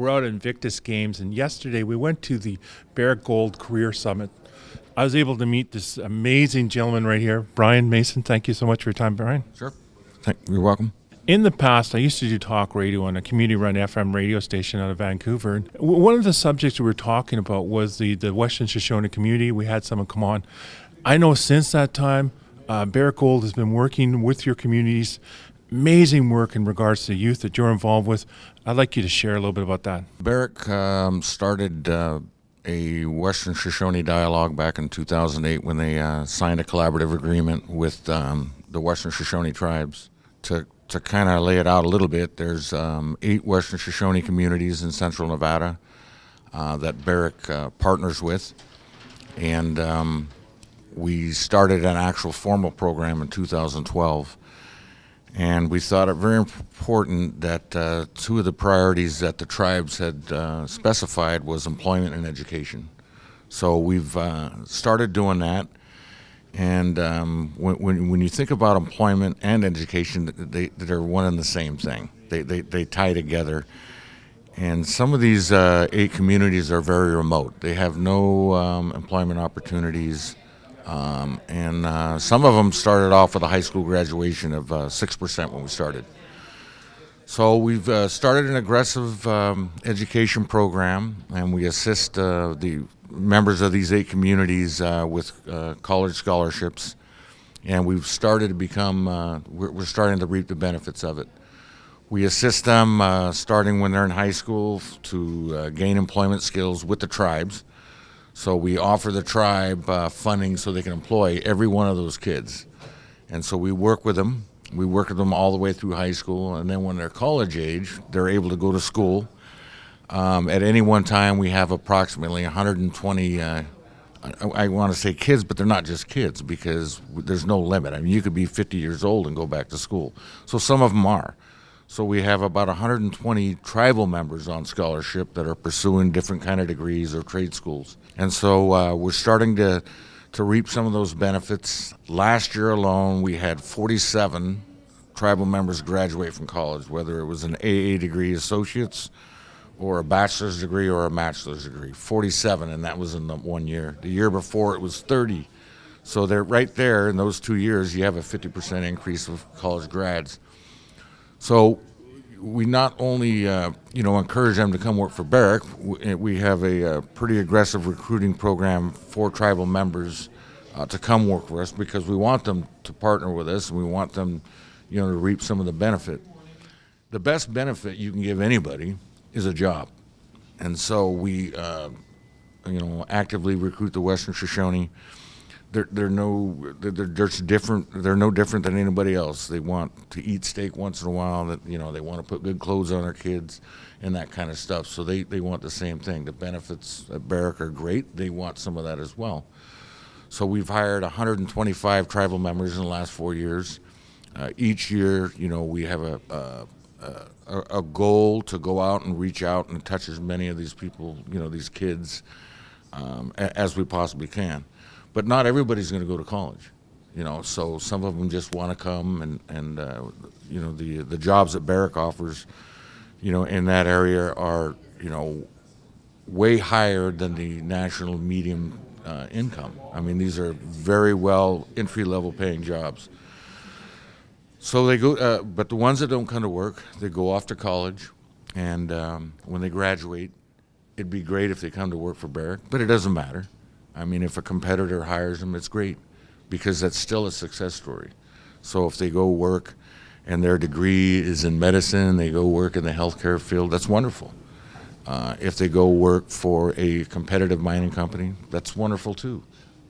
we're out at Invictus Games, and yesterday we went to the Barrick Gold Career Summit. I was able to meet this amazing gentleman right here, Brian Mason. Thank you so much for your time, Brian. Sure. You're welcome. In the past, I used to do talk radio on a community-run FM radio station out of Vancouver. And one of the subjects we were talking about was the Western Shoshone Community. We had someone come on. I know since that time, Barrick Gold has been working with your communities. Amazing work in regards to the youth that you're involved with. I'd like you to share a little bit about that. Barrick started a Western Shoshone dialogue back in 2008 when they signed a collaborative agreement with the Western Shoshone Tribes. To kind of lay it out a little bit, there's 8 Western Shoshone communities in central Nevada that Barrick partners with. And we started an actual formal program in 2012. And we thought it very important that 2 of the priorities that the tribes had specified was employment and education. So we've started doing that. And when you think about employment and education, they're one and the same thing. They tie together. And some of these 8 communities are very remote. They have no employment opportunities. And some of them started off with a high school graduation of 6% when we started. So we've started an aggressive education program, and we assist the members of these 8 communities with college scholarships. And we've started to become, we're starting to reap the benefits of it. We assist them starting when they're in high school to gain employment skills with the tribes. So we offer the tribe funding so they can employ every one of those kids. And so we work with them. We work with them all the way through high school. And then when they're college age, they're able to go to school. At any one time, we have approximately 120, I want to say kids, but they're not just kids because there's no limit. I mean, you could be 50 years old and go back to school. So some of them are. So we have about 120 tribal members on scholarship that are pursuing different kind of degrees or trade schools. And so we're starting to reap some of those benefits. Last year alone, we had 47 tribal members graduate from college, whether it was an AA degree, associates, or a bachelor's degree or a bachelor's degree. 47, and that was in the 1 year. The year before, it was 30. So they're right there in those 2 years, you have a 50% increase of college grads. So we not only encourage them to come work for Barrick, we have a pretty aggressive recruiting program for tribal members to come work for us because we want them to partner with us and we want them to reap some of the benefit. The best benefit you can give anybody is a job. And so we actively recruit the Western Shoshone. They're no different than anybody else. They want to eat steak once in a while. They want to put good clothes on their kids and that kind of stuff. So they want the same thing. The benefits at Barrick are great. They want some of that as well. So we've hired 125 tribal members in the last 4 years. Each year, we have a goal to go out and reach out and touch as many of these people, these kids, as we possibly can. But not everybody's going to go to college, so some of them just want to come and the jobs that Barrick offers, in that area are, way higher than the national median income. I mean, these are very well entry-level paying jobs. So they go, but the ones that don't come to work, they go off to college, and when they graduate, it'd be great if they come to work for Barrick, but it doesn't matter. I mean, if a competitor hires them, it's great because that's still a success story. So if they go work and their degree is in medicine, they go work in the healthcare field, that's wonderful. If they go work for a competitive mining company, that's wonderful too.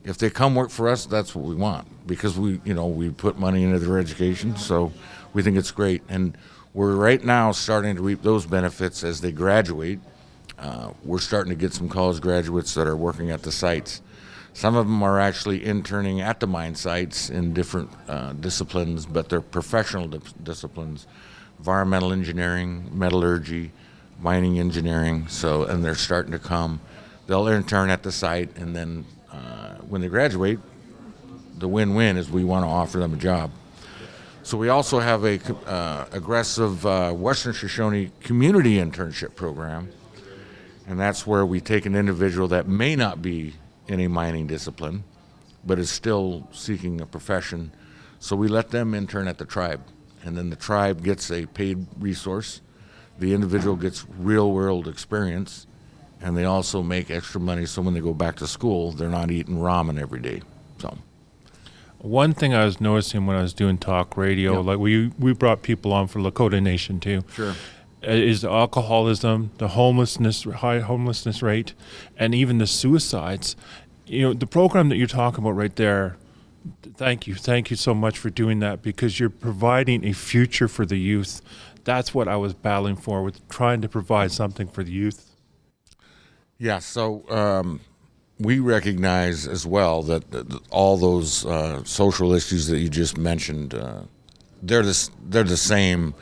If they come work for us, that's what we want because we put money into their education, so we think it's great. And we're right now starting to reap those benefits as they graduate. We're starting to get some college graduates that are working at the sites. Some of them are actually interning at the mine sites in different disciplines, but they're professional disciplines, environmental engineering, metallurgy, mining engineering. And they're starting to come. They'll intern at the site, and then when they graduate, the win-win is we want to offer them a job. So we also have a aggressive Western Shoshone Community internship program. And that's where we take an individual that may not be in a mining discipline, but is still seeking a profession. So we let them intern at the tribe. And then the tribe gets a paid resource. The individual gets real-world experience. And they also make extra money, so when they go back to school, they're not eating ramen every day. So, one thing I was noticing when I was doing talk radio, Yep. like we brought people on for Lakota Nation too, sure. is the alcoholism, the homelessness, high homelessness rate, and even the suicides. You know, the program that you're talking about right there, thank you so much for doing that, because you're providing a future for the youth. That's what I was battling for, with trying to provide something for the youth. Yeah, so we recognize as well that all those social issues that you just mentioned, they're the same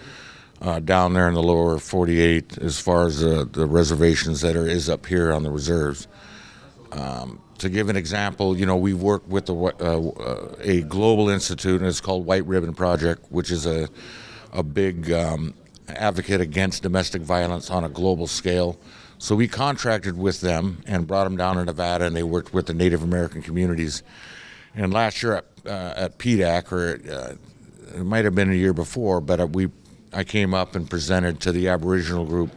down there in the lower 48 as far as the reservations that is up here on the reserves. To give an example, you know, we've worked with a global institute, and it's called White Ribbon Project, which is a big advocate against domestic violence on a global scale. So we contracted with them and brought them down to Nevada, and they worked with the Native American communities. And last year at PDAC, or it might have been a year before, but I came up and presented to the Aboriginal group,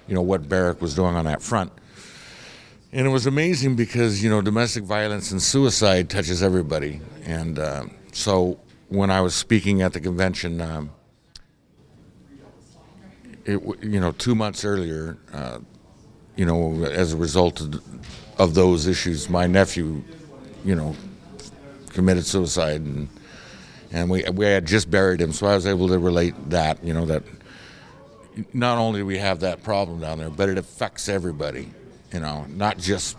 you know, what Barrick was doing on that front. And it was amazing because, you know, domestic violence and suicide touches everybody. And so when I was speaking at the convention, 2 months earlier, you know, as a result of those issues, my nephew, you know, committed suicide, and we had just buried him. So I was able to relate that, you know, that not only do we have that problem down there, but it affects everybody, you know, not just,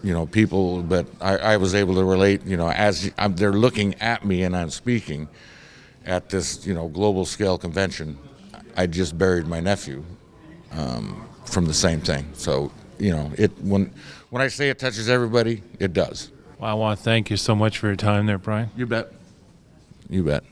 you know, people, but I was able to relate, you know, as they're looking at me and I'm speaking at this, you know, global scale convention. I just buried my nephew from the same thing. So, you know, when I say it touches everybody, it does. Well, I want to thank you so much for your time there, Brian. You bet. You bet.